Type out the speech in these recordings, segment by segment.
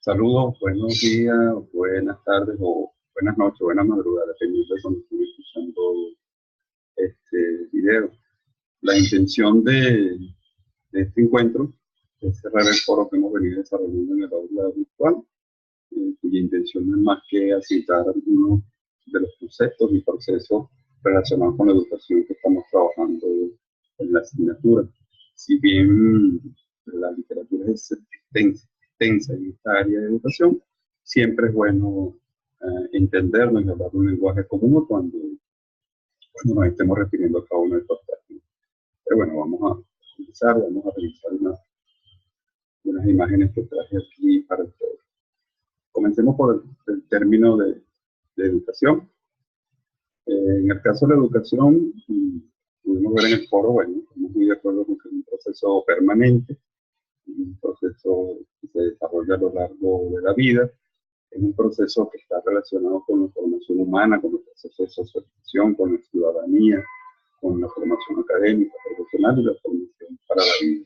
Saludos, buenos días, buenas tardes o buenas noches, buenas madrugadas, dependiendo de cuando estén escuchando este video. La intención de este encuentro es cerrar el foro que hemos venido desarrollando en el aula virtual, cuya intención no es más que asentar algunos de los conceptos y procesos relacionados con la educación que estamos trabajando en la asignatura. Si bien la literatura es extensa en esta área de educación, siempre es bueno entendernos y hablar un lenguaje común cuando nos estemos refiriendo a cada uno de estos términos. Pero bueno, vamos a comenzar, vamos a revisar unas imágenes que traje aquí para ustedes. Comencemos por el término de educación. En el caso de la educación, pudimos ver en el foro, bueno, estamos muy de acuerdo con que es un proceso permanente, un proceso que se desarrolla a lo largo de la vida, es un proceso que está relacionado con la formación humana, con el proceso de socialización, con la ciudadanía, con la formación académica, profesional y la formación para la vida.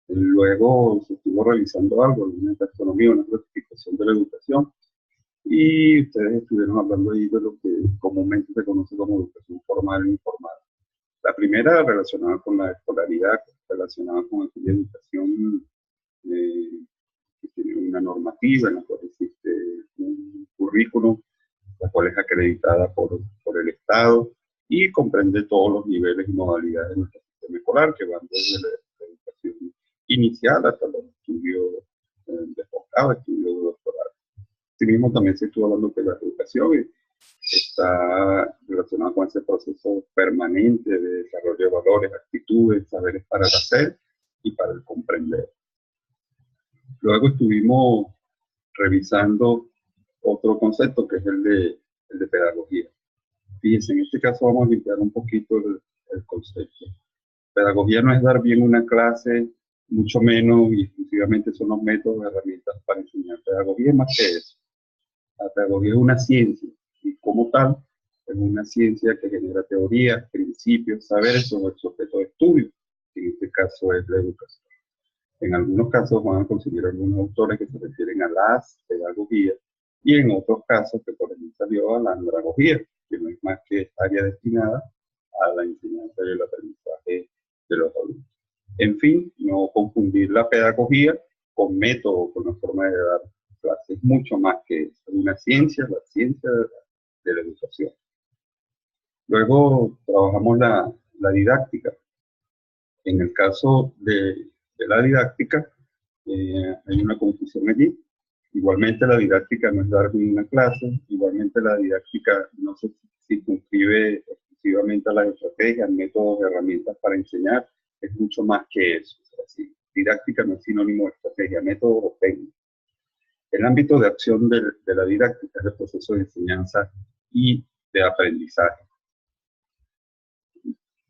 Luego se estuvo realizando algo, una taxonomía, una clasificación de la educación, y ustedes estuvieron hablando ahí de lo que comúnmente se conoce como educación formal e informal. La primera relacionada con la escolaridad, relacionada con aquella educación que tiene una normativa en la cual existe un currículum, la cual es acreditada por el Estado y comprende todos los niveles y modalidades de nuestro sistema escolar, que van desde la educación inicial hasta los estudios de posgrado, estudios doctorales. Asimismo, también se estuvo hablando de la educación está relacionada con ese proceso permanente de desarrollo de valores, actitudes, saberes para el hacer y para el comprender. Luego estuvimos revisando otro concepto que es el de pedagogía. Fíjense, en este caso vamos a limpiar un poquito el concepto. Pedagogía no es dar bien una clase, mucho menos y exclusivamente son los métodos, herramientas para enseñar. Pedagogía es más que eso. La pedagogía es una ciencia y como tal es una ciencia que genera teorías, principios, saberes sobre su objeto de estudio, que en este caso es la educación. En algunos casos van a conseguir algunos autores que se refieren a las pedagogías y en otros casos que por ejemplo salió a la andragogía, que no es más que área destinada a la enseñanza y el aprendizaje de los adultos. En fin, no confundir la pedagogía con método, con la forma de dar clases, mucho más que eso, una ciencia, la ciencia de la educación. Luego trabajamos la didáctica. En el caso de la didáctica, hay una confusión allí. Igualmente la didáctica no es dar una clase, igualmente la didáctica no se circunscribe exclusivamente a las estrategias, métodos, herramientas para enseñar, es mucho más que eso. O sea, didáctica no es sinónimo de estrategia, método o técnica. El ámbito de acción de la didáctica es el proceso de enseñanza y de aprendizaje.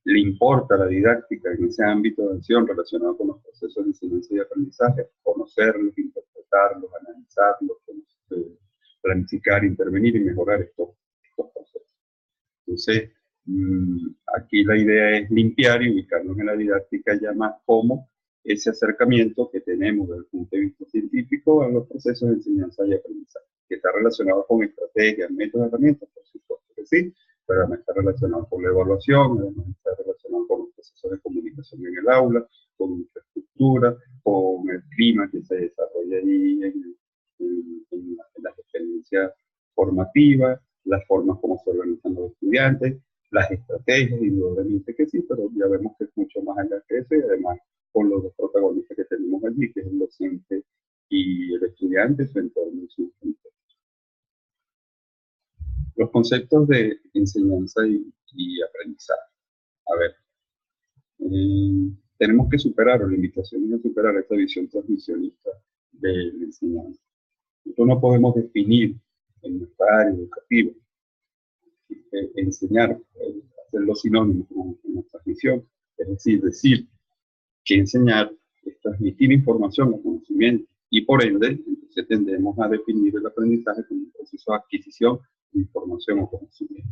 Le importa la didáctica en ese ámbito de acción relacionado con los procesos de enseñanza y aprendizaje, conocerlos, interpretarlos, analizarlos, planificar, intervenir y mejorar estos procesos. Entonces, aquí la idea es limpiar y ubicarnos en la didáctica ya más como ese acercamiento que tenemos desde el punto de vista científico a los procesos de enseñanza y aprendizaje, que está relacionado con estrategias, métodos, herramientas, por supuesto que sí, pero además está relacionado con la evaluación, además está relacionado con los procesos de comunicación en el aula, con infraestructura, con el clima que se desarrolla ahí en las experiencias formativas, las formas como se organizan los estudiantes, las estrategias, indudablemente que sí, pero ya vemos que es mucho más allá que eso y además con los dos protagonistas que tenemos allí, que es el docente y el estudiante, su entorno y su contexto. Los conceptos de enseñanza y aprendizaje. A ver, tenemos que superar, o la invitación es superar esta visión transmisionista de la enseñanza. Nosotros no podemos definir en nuestra área educativa enseñar, hacerlo sinónimo con una transmisión, es decir que enseñar es transmitir información o conocimiento y por ende entonces tendemos a definir el aprendizaje como un proceso de adquisición de información o conocimiento.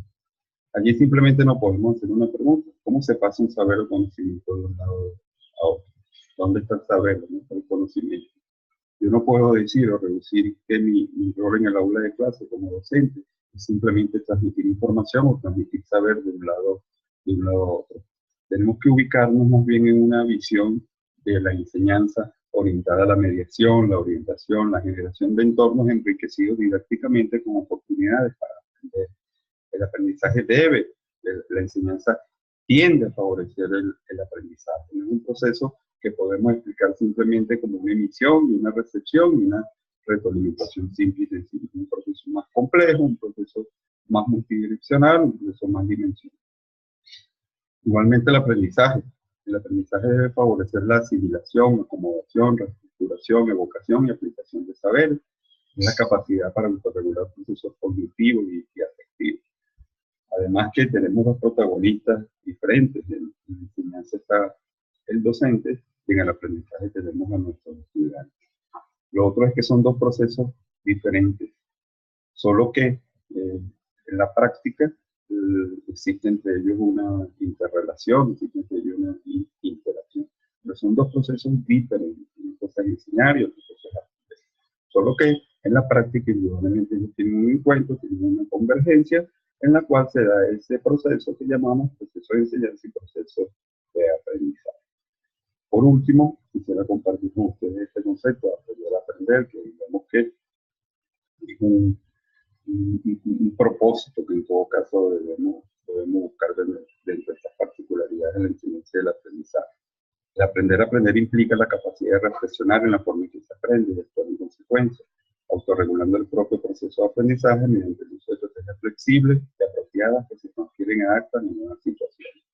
Allí simplemente no podemos hacer una pregunta: ¿cómo se pasa un saber o conocimiento de un lado a otro? ¿Dónde está el saber? ¿Dónde está el conocimiento? Yo no puedo decir o reducir que mi rol en el aula de clase como docente es simplemente transmitir información o transmitir saber de un lado a otro. Tenemos que ubicarnos más bien en una visión de la enseñanza orientada a la mediación, la orientación, la generación de entornos enriquecidos didácticamente con oportunidades para aprender. El aprendizaje la enseñanza tiende a favorecer el aprendizaje. No es un proceso que podemos explicar simplemente como una emisión y una recepción y una retroalimentación simple y sencilla. Es un proceso más complejo, un proceso más multidireccional, un proceso más dimensional. Igualmente el aprendizaje debe favorecer la asimilación, acomodación, reestructuración, evocación y aplicación de saberes. Es la capacidad para autorregular procesos cognitivos y afectivos. Además que tenemos dos protagonistas diferentes. En la enseñanza está el docente y en el aprendizaje tenemos a nuestros estudiantes. Lo otro es que son dos procesos diferentes, solo que en la práctica existe entre ellos una interrelación, existe entre ellos una interacción. Pero son dos procesos diferentes. Una cosa es enseñar y otra cosa es aprender. Solo que en la práctica, indudablemente, ellos tienen un encuentro, tienen una convergencia en la cual se da ese proceso que llamamos proceso de enseñanza y proceso de aprendizaje. Por último, quisiera compartir con ustedes este concepto de aprender a aprender, que digamos que es un propósito que en todo caso debemos buscar dentro de estas particularidades de la enseñanza y del aprendizaje. El aprender a aprender implica la capacidad de reflexionar en la forma en que se aprende y de actuar en consecuencia, autorregulando el propio proceso de aprendizaje mediante el uso de estrategias flexibles y apropiadas que se transfieren y adaptan a nuevas situaciones.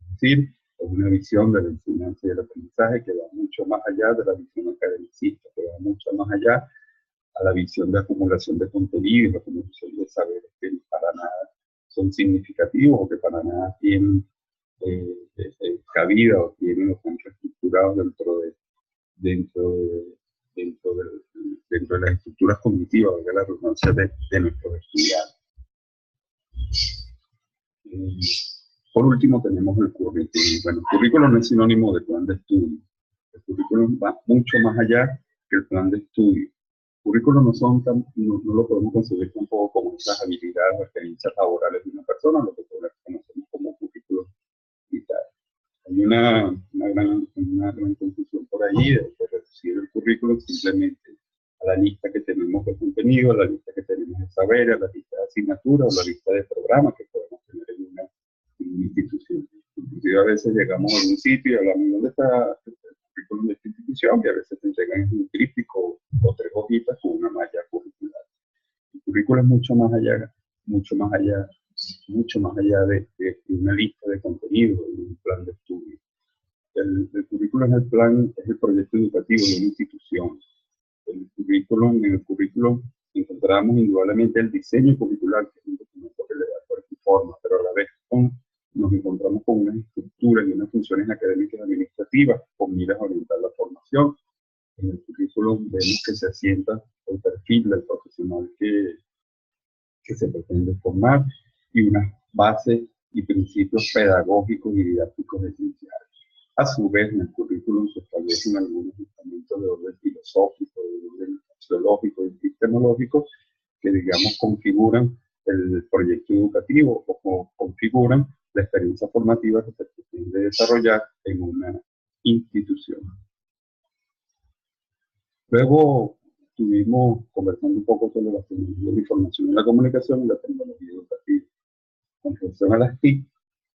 Es decir, es una visión de la enseñanza y del aprendizaje que va mucho más allá de la visión academicista, que va mucho más allá a la visión de acumulación de contenido y la acumulación de saberes que para nada son significativos o que para nada tienen cabida o tienen o están reestructurados dentro de las estructuras cognitivas, de la redundancia de nuestros estudiantes. Por último tenemos el currículum. Bueno, el currículum no es sinónimo de plan de estudio. El currículum va mucho más allá que el plan de estudio. Currículos no lo podemos concebir tampoco como esas habilidades o experiencias laborales de una persona, lo que conocemos como currículos vitales. Hay una gran confusión por ahí de reducir el currículum simplemente a la lista que tenemos de contenido, a la lista que tenemos de saberes, a la lista de asignaturas, o la lista de programas que podemos tener en una institución. Inclusive a veces llegamos a algún sitio y hablamos dónde está el currículum de esta institución, y a veces te entregan un tríptico o 3 hojitas con una malla curricular. El currículo es mucho más allá de una lista de contenidos, de un plan de estudio. El currículo es el proyecto educativo de una institución. En el currículum encontramos indudablemente el diseño curricular, que es un documento que le da cuerpo y forma, pero a la vez nos encontramos con unas estructuras y unas funciones académicas y administrativas con miras a orientar la formación. En el currículum vemos que se asienta el perfil del profesional que se pretende formar y unas bases y principios pedagógicos y didácticos esenciales. A su vez, en el currículum se establecen algunos fundamentos de orden filosófico, de orden sociológico y epistemológico que, digamos, configuran el proyecto educativo o configuran la experiencia formativa que se pretende desarrollar en una institución. Luego estuvimos conversando un poco sobre las tecnologías de la información y la comunicación y la tecnología educativa. Con relación a las TIC,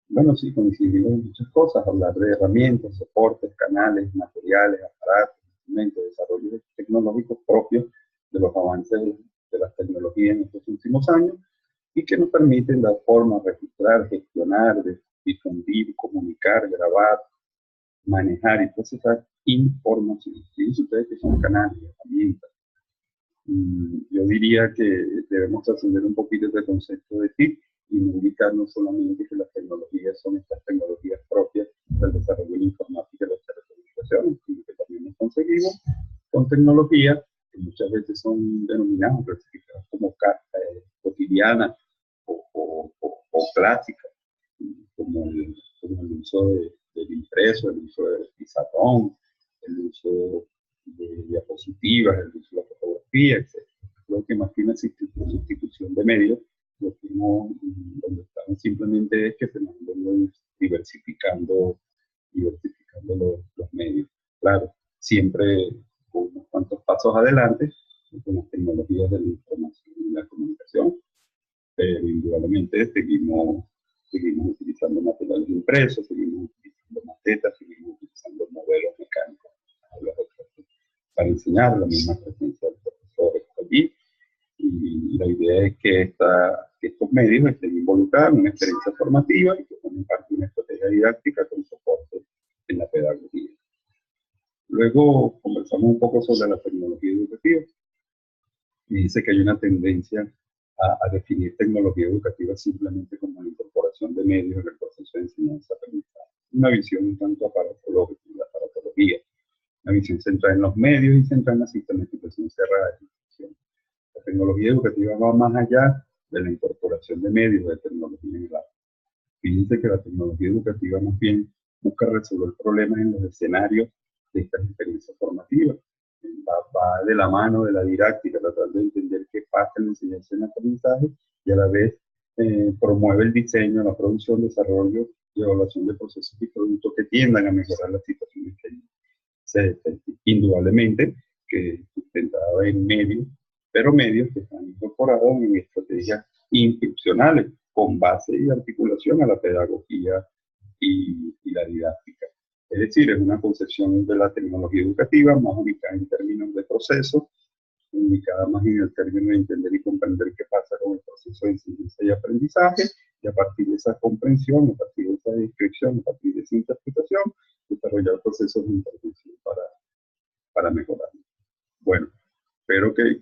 bueno, sí, coincidimos en muchas cosas, hablar de herramientas, soportes, canales, materiales, aparatos, instrumentos, desarrollos tecnológicos propios de los avances de las tecnologías en estos últimos años y que nos permiten dar forma, registrar, gestionar, difundir, comunicar, grabar, manejar y procesar información. Fíjense ustedes que son canales, herramientas. Yo diría que debemos trascender un poquito este concepto de TIC y no indicarnos solamente que las tecnologías son estas tecnologías propias del desarrollo de la informática y las telecomunicaciones, sino que también nos conseguimos con tecnologías que muchas veces son denominadas, clasificadas como cotidianas o clásicas, como el uso del impreso, el uso del pizarrón, el uso de diapositivas, el uso de la fotografía, etc. Lo que más que una sustitución de medios, lo que no, donde estamos simplemente es que se nos van diversificando los medios. Claro, siempre con unos cuantos pasos adelante con las tecnologías de la información y la comunicación, pero indudablemente seguimos utilizando materiales impresos, seguimos utilizando maquetas, seguimos utilizando modelos mecánicos para enseñar la misma presencia del profesor allí. Y la idea es que estos medios estén involucrados en una experiencia formativa y que formen parte de una estrategia didáctica con soporte en la pedagogía. Luego conversamos un poco sobre la tecnología educativa y dice que hay una tendencia a definir tecnología educativa simplemente como la incorporación de medios en el proceso de enseñanza-aprendizaje. Una visión un tanto aparatológica, la aparatología, una visión centrada en los medios y centrada en la sistematización cerrada de la educación. La tecnología educativa va más allá de la incorporación de medios de tecnología en el aula. Fíjense que la tecnología educativa más bien busca resolver problemas en los escenarios de estas experiencias formativas. Va de la mano de la didáctica, tratar de entender qué pasa en la enseñanza y en el aprendizaje, y a la vez promueve el diseño, la producción, desarrollo y evaluación de procesos y productos que tiendan a mejorar las situaciones que se indudablemente que sustentado en medios, pero medios que están incorporados en estrategias institucionales con base y articulación a la pedagogía y la didáctica. Es decir, es una concepción de la tecnología educativa más ubicada en términos de proceso, ubicada más en el término de entender y comprender qué pasa con el proceso de enseñanza y aprendizaje, y a partir de esa comprensión, a partir de esa descripción, a partir de esa interpretación, desarrollar procesos de intervención para mejorar. Bueno, espero que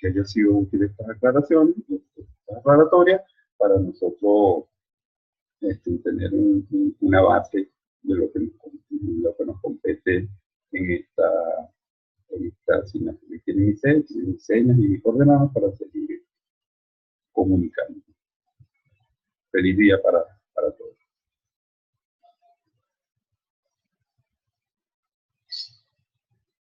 haya sido útil estas aclaraciones, estas aclaratorias, para nosotros tener una base de lo que nos compete en esta asignatura. Tienen mis señas y mis coordenadas para seguir comunicando. Feliz día para